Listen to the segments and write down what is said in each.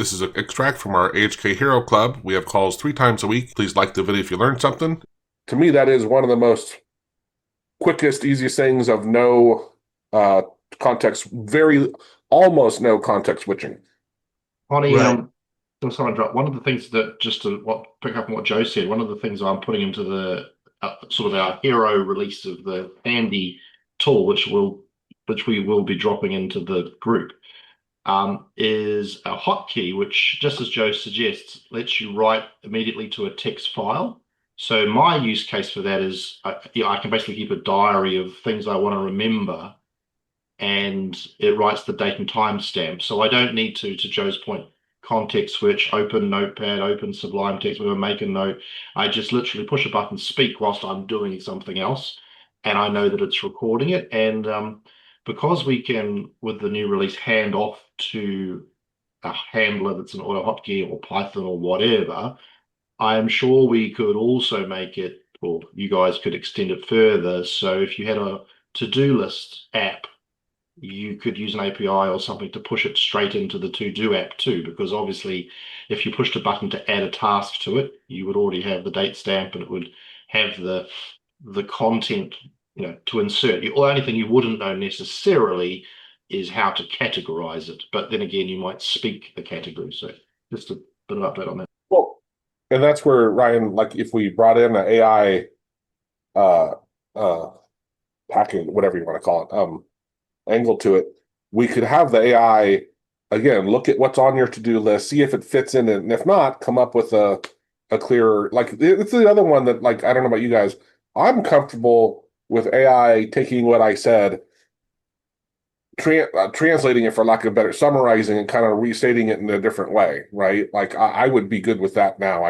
This is an extract from our AHK Hero Club. We have calls 3 times a week. Please like the video if you learned something. To me, that is one of the most quickest, easiest things of no context, almost no context switching. Connie, Right. sorry, drop. One of the things that just to pick up on what Joe said, one of the things I'm putting into the sort of our hero release of the handy tool, which we will be dropping into the group, is a hotkey, which just as Joe suggests, lets you write immediately to a text file. So my use case for that is, I can basically keep a diary of things I want to remember, and it writes the date and time stamp. So I don't need to Joe's point, context switch, open Notepad, open Sublime Text, whatever, make a note. I just literally push a button, speak whilst I'm doing something else, and I know that it's recording it. And because we can, with the new release, hand off to a handler that's an AutoHotKey or Python or whatever, I am sure we could also make it, or you guys could extend it further. So if you had a to-do list app, you could use an API or something to push it straight into the to-do app too, because obviously if you pushed a button to add a task to it, you would already have the date stamp and it would have the content, to insert. The only thing you wouldn't know necessarily is how to categorize it. But then again, you might speak the category. So just a bit of update on that. Well, and that's where, Ryan, like if we brought in an AI uh, uh, packing, whatever you want to call it, angle to it, we could have the AI, again, look at what's on your to-do list, see if it fits in, and if not, come up with a clearer, like, it's the other one that, like, I don't know about you guys, I'm comfortable with AI taking what I said, translating it, for lack of better, summarizing and kind of restating it in a different way, right? Like, I would be good with that now.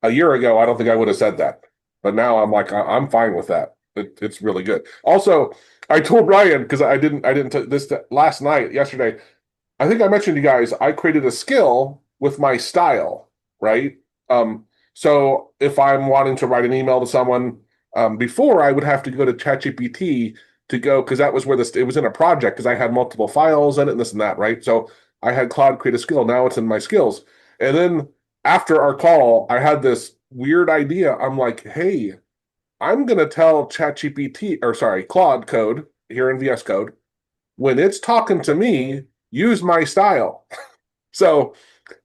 A year ago, I don't think I would have said that, but now I'm like, I'm fine with that. It's really good. Also, I told Ryan, because I didn't this last night, yesterday. I think I mentioned to you guys, I created a skill with my style, right? So if I'm wanting to write an email to someone, before I would have to go to ChatGPT to go, because that was where it was in a project, because I had multiple files in it and this and that, right? So I had Claude create a skill. Now it's in my skills. And then after our call, I had this weird idea. I'm like, hey, I'm going to tell ChatGPT, or sorry, Claude Code here in VS Code, when it's talking to me, use my style. So,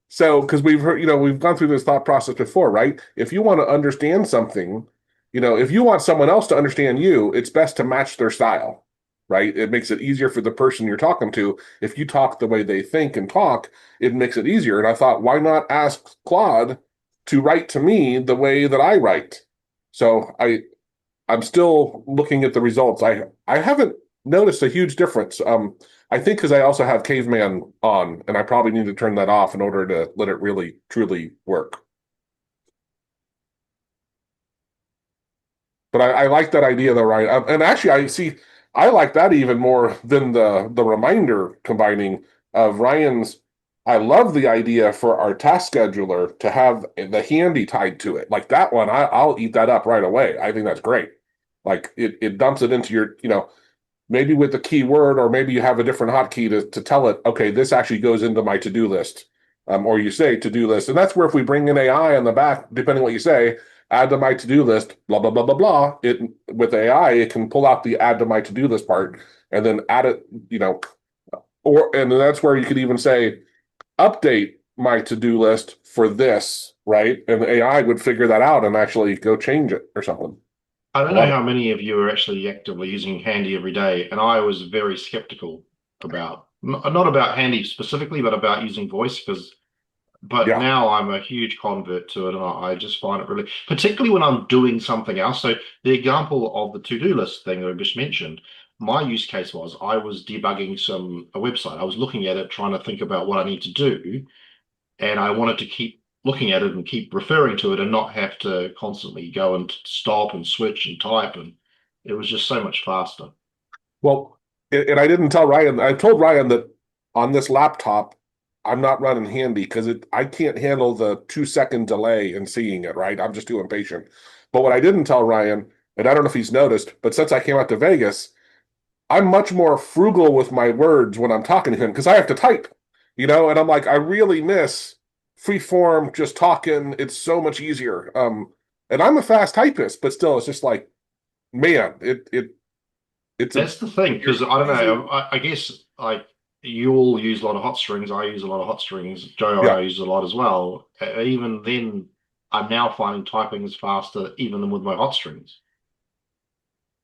because we've heard, we've gone through this thought process before, right? If you want to understand something, if you want someone else to understand you, it's best to match their style, right? It makes it easier for the person you're talking to. If you talk the way they think and talk, it makes it easier. And I thought, why not ask Claude to write to me the way that I write? So I'm still looking at the results. I haven't noticed a huge difference. I think because I also have Caveman on, and I probably need to turn that off in order to let it really truly work. But I like that idea though, right? And actually, I like that even more than the reminder combining of Ryan's. I love the idea for our task scheduler to have the handy tied to it. Like that one, I'll eat that up right away. I think that's great. Like it dumps it into your, maybe with the keyword, or maybe you have a different hotkey to tell it, okay, this actually goes into my to-do list. Or you say to-do list. And that's where if we bring in AI on the back, depending what you say, add to my to-do list, blah, blah, blah, blah, blah. With AI, it can pull out the add to my to-do list part and then add it, and then that's where you could even say, update my to-do list for this, right? And the AI would figure that out and actually go change it or something. I I don't know love it. how many of you are actually actively using Handy every day, and I was very skeptical about not about Handy specifically, but about using voice because. But Yeah. now I'm a huge convert to it, and I just find it really, particularly when I'm doing something else. So the example of the to-do list thing that I just mentioned, my use case was I was debugging a website. I was looking at it, trying to think about what I need to do, and I wanted to keep looking at it and keep referring to it and not have to constantly go and stop and switch and type, and it was just so much faster. Well, and I didn't tell Ryan. I told Ryan that on this laptop, I'm not running handy because I can't handle the 2 second delay in seeing it, right? I'm just too impatient. But what I didn't tell Ryan, and I don't know if he's noticed, but since I came out to Vegas, I'm much more frugal with my words when I'm talking to him because I have to type. And I'm like, I really miss free form, just talking. It's so much easier. And I'm a fast typist, but still, it's just like, man, it's a That's the thing, because I don't easier. know. I guess like you all use a lot of hot strings. I use a lot of hot strings. Joe and Yeah, I use a lot as well. Even then, I'm now finding typing is faster even than with my hot strings,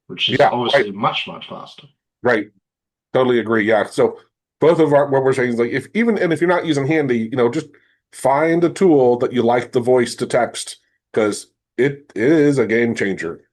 which is yeah, right, obviously much, much faster. right. Totally agree. Yeah. So both of our what we're saying is like if you're not using Handy, just find a tool that you like the voice to text because it is a game changer.